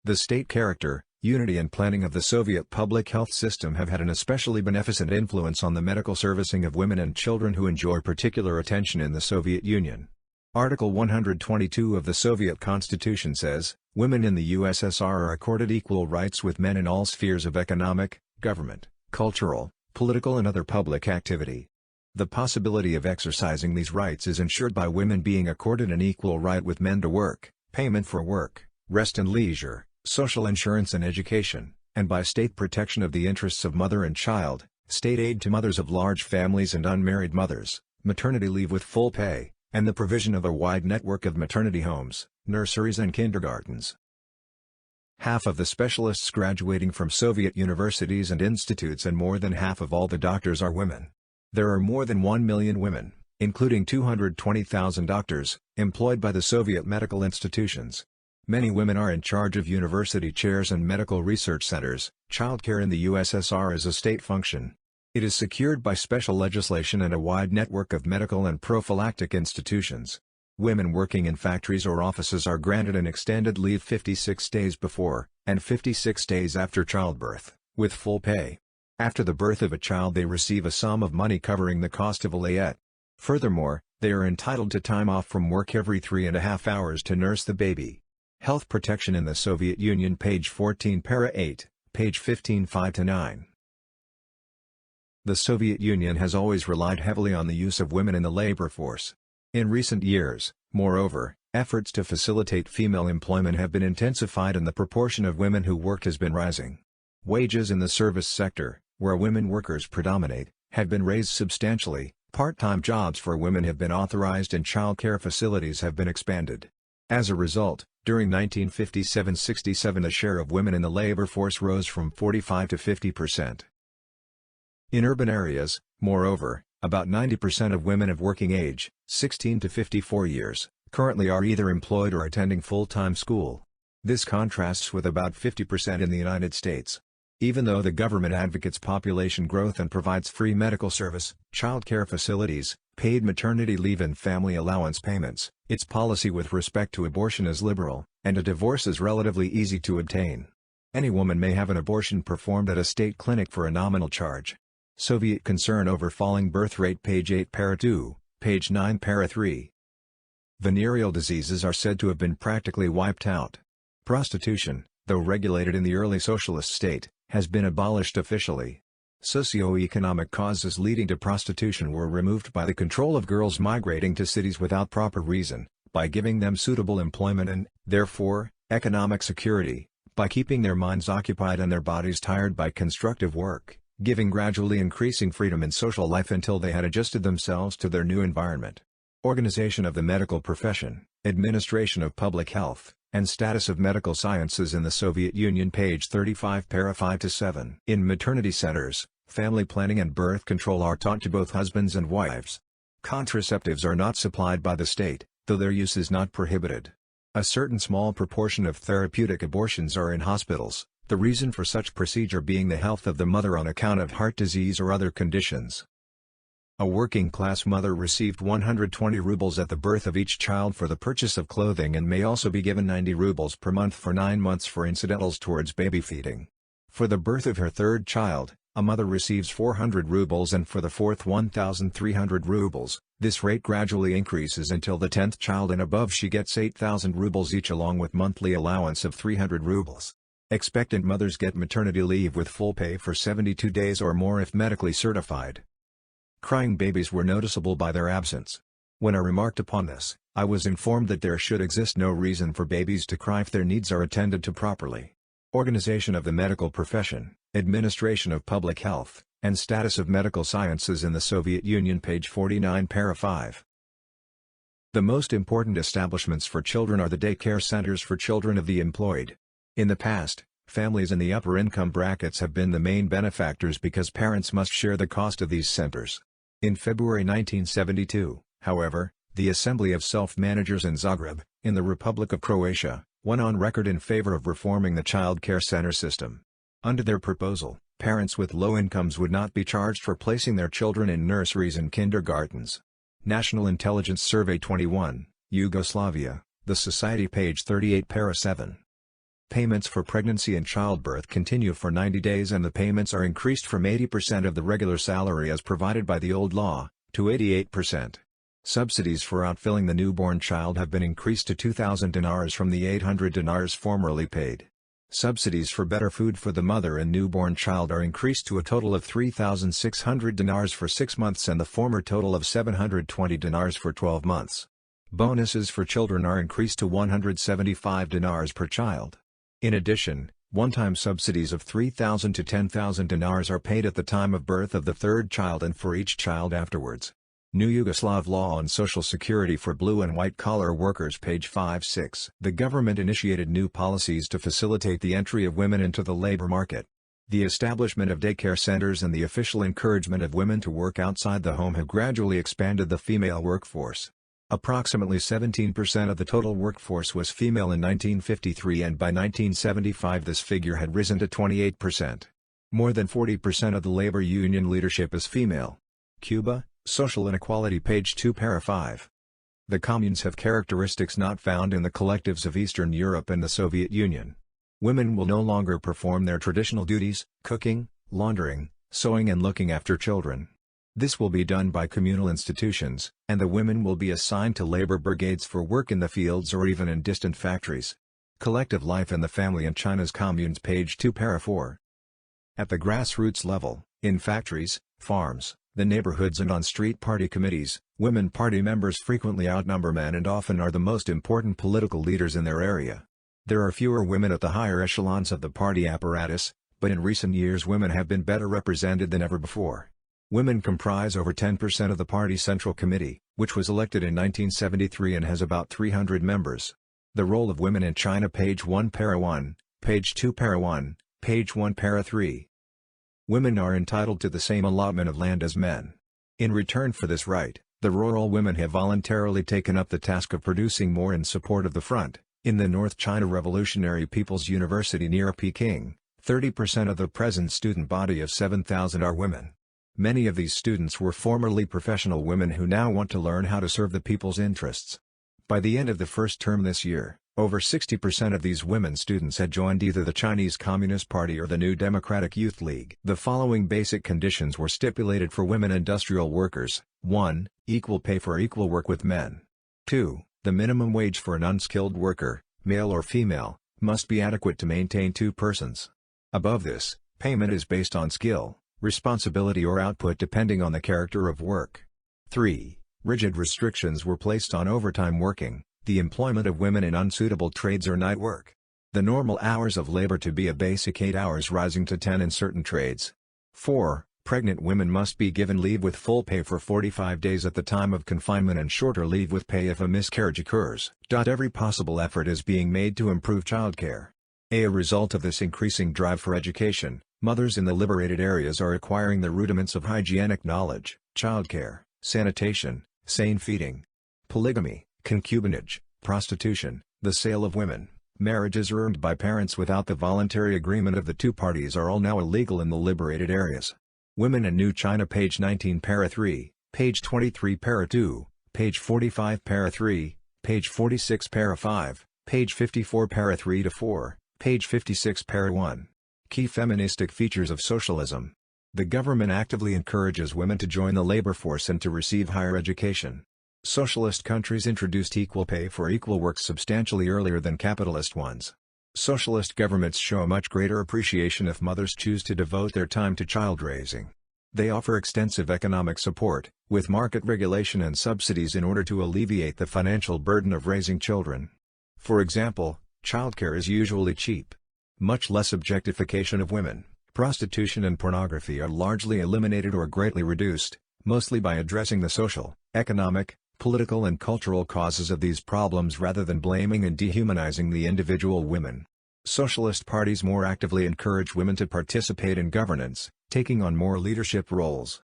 The state character, unity and planning of the Soviet public health system have had an especially beneficent influence on the medical servicing of women and children who enjoy particular attention in the Soviet Union. Article 122 of the Soviet Constitution says, women in the USSR are accorded equal rights with men in all spheres of economic, government, cultural, political and other public activity. The possibility of exercising these rights is ensured by women being accorded an equal right with men to work, payment for work, rest and leisure, social insurance and education, and by state protection of the interests of mother and child, state aid to mothers of large families and unmarried mothers, maternity leave with full pay, and the provision of a wide network of maternity homes, nurseries and kindergartens. Half of the specialists graduating from Soviet universities and institutes and more than half of all the doctors are women. There are more than 1 million women, including 220,000 doctors, employed by the Soviet medical institutions. Many women are in charge of university chairs and medical research centers. Childcare in the USSR is a state function. It is secured by special legislation and a wide network of medical and prophylactic institutions. Women working in factories or offices are granted an extended leave 56 days before, and 56 days after childbirth, with full pay. After the birth of a child they receive a sum of money covering the cost of a layette. Furthermore, they are entitled to time off from work every 3.5 hours to nurse the baby. Health protection in the Soviet Union, page 14 para 8, page 15 5-9. The Soviet Union has always relied heavily on the use of women in the labor force. In recent years, moreover, efforts to facilitate female employment have been intensified and the proportion of women who work has been rising. Wages in the service sector, where women workers predominate, have been raised substantially, part-time jobs for women have been authorized and childcare facilities have been expanded. As a result, during 1957-67 the share of women in the labor force rose from 45 to 50%. In urban areas, moreover, about 90% of women of working age, 16 to 54 years, currently are either employed or attending full-time school. This contrasts with about 50% in the United States. Even though the government advocates population growth and provides free medical service, childcare facilities, paid maternity leave and family allowance payments, its policy with respect to abortion is liberal, and a divorce is relatively easy to obtain. Any woman may have an abortion performed at a state clinic for a nominal charge. Soviet concern over falling birth rate, page 8 para 2, page 9 para 3. Venereal diseases are said to have been practically wiped out. Prostitution, though regulated in the early socialist state, has been abolished officially. Socio-economic causes leading to prostitution were removed by the control of girls migrating to cities without proper reason, by giving them suitable employment and, therefore, economic security, by keeping their minds occupied and their bodies tired by constructive work, giving gradually increasing freedom in social life until they had adjusted themselves to their new environment. Organization of the medical profession, administration of public health, and status of medical sciences in the Soviet Union, page 35 para 5-7. In maternity centers, family planning and birth control are taught to both husbands and wives. Contraceptives are not supplied by the state, though their use is not prohibited. A certain small proportion of therapeutic abortions are in hospitals, the reason for such procedure being the health of the mother on account of heart disease or other conditions. A working-class mother received 120 rubles at the birth of each child for the purchase of clothing and may also be given 90 rubles per month for 9 months for incidentals towards baby feeding. For the birth of her third child, a mother receives 400 rubles and for the fourth 1,300 rubles. This rate gradually increases until the 10th child and above she gets 8,000 rubles each along with monthly allowance of 300 rubles. Expectant mothers get maternity leave with full pay for 72 days or more if medically certified. Crying babies were noticeable by their absence. When I remarked upon this, I was informed that there should exist no reason for babies to cry if their needs are attended to properly. Organization of the medical profession, administration of public health, and status of medical sciences in the Soviet Union, page 49 para 5. The most important establishments for children are the daycare centers for children of the employed. In the past, families in the upper income brackets have been the main benefactors because parents must share the cost of these centers. In February 1972, however, the Assembly of Self-Managers in Zagreb, in the Republic of Croatia, went on record in favor of reforming the child care center system. Under their proposal, parents with low incomes would not be charged for placing their children in nurseries and kindergartens. National Intelligence Survey 21, Yugoslavia, The Society, page 38 para 7. Payments for pregnancy and childbirth continue for 90 days and the payments are increased from 80% of the regular salary as provided by the old law, to 88%. Subsidies for outfilling the newborn child have been increased to 2,000 dinars from the 800 dinars formerly paid. Subsidies for better food for the mother and newborn child are increased to a total of 3,600 dinars for 6 months and the former total of 720 dinars for 12 months. Bonuses for children are increased to 175 dinars per child. In addition, one-time subsidies of 3,000 to 10,000 dinars are paid at the time of birth of the third child and for each child afterwards. New Yugoslav Law on Social Security for Blue and White-Collar Workers page 5-6. The government initiated new policies to facilitate the entry of women into the labor market. The establishment of daycare centers and the official encouragement of women to work outside the home have gradually expanded the female workforce. Approximately 17% of the total workforce was female in 1953 and by 1975 this figure had risen to 28%. More than 40% of the labor union leadership is female. Cuba, Social Inequality page 2 para 5. The communes have characteristics not found in the collectives of Eastern Europe and the Soviet Union. Women will no longer perform their traditional duties, cooking, laundering, sewing and looking after children. This will be done by communal institutions, and the women will be assigned to labor brigades for work in the fields or even in distant factories. Collective life and the family in China's communes page 2 para 4. At the grassroots level, in factories, farms, the neighborhoods and on street party committees, women party members frequently outnumber men and often are the most important political leaders in their area. There are fewer women at the higher echelons of the party apparatus, but in recent years women have been better represented than ever before. Women comprise over 10% of the party Central Committee, which was elected in 1973 and has about 300 members. The role of women in China page 1 para 1, page 2 para 1, page 1 para 3. Women are entitled to the same allotment of land as men. In return for this right, the rural women have voluntarily taken up the task of producing more in support of the front. In the North China Revolutionary People's University near Peking, 30% of the present student body of 7,000 are women. Many of these students were formerly professional women who now want to learn how to serve the people's interests. By the end of the first term this year, over 60% of these women students had joined either the Chinese Communist Party or the New Democratic Youth League. The following basic conditions were stipulated for women industrial workers: 1. Equal pay for equal work with men. 2. The minimum wage for an unskilled worker, male or female, must be adequate to maintain 2 persons. Above this, payment is based on skill, responsibility or output depending on the character of work. 3. Rigid restrictions were placed on overtime working, the employment of women in unsuitable trades or night work. The normal hours of labor to be a basic 8 hours rising to 10 in certain trades. 4. Pregnant women must be given leave with full pay for 45 days at the time of confinement and shorter leave with pay if a miscarriage occurs. Every possible effort is being made to improve childcare. A result of this increasing drive for education, mothers in the liberated areas are acquiring the rudiments of hygienic knowledge, childcare, sanitation, sane feeding. Polygamy, concubinage, prostitution, the sale of women, marriages earned by parents without the voluntary agreement of the 2 parties are all now illegal in the liberated areas. Women in New China page 19 para 3, page 23 para 2, page 45 para 3, page 46 para 5, page 54 para 3 to 4, page 56 para 1. Key feministic features of socialism. The government actively encourages women to join the labor force and to receive higher education. Socialist countries introduced equal pay for equal work substantially earlier than capitalist ones. Socialist governments show a much greater appreciation if mothers choose to devote their time to child raising. They offer extensive economic support, with market regulation and subsidies in order to alleviate the financial burden of raising children. For example, childcare is usually cheap. Much less objectification of women, prostitution and pornography are largely eliminated or greatly reduced, mostly by addressing the social, economic, political and cultural causes of these problems rather than blaming and dehumanizing the individual women. Socialist parties more actively encourage women to participate in governance, taking on more leadership roles.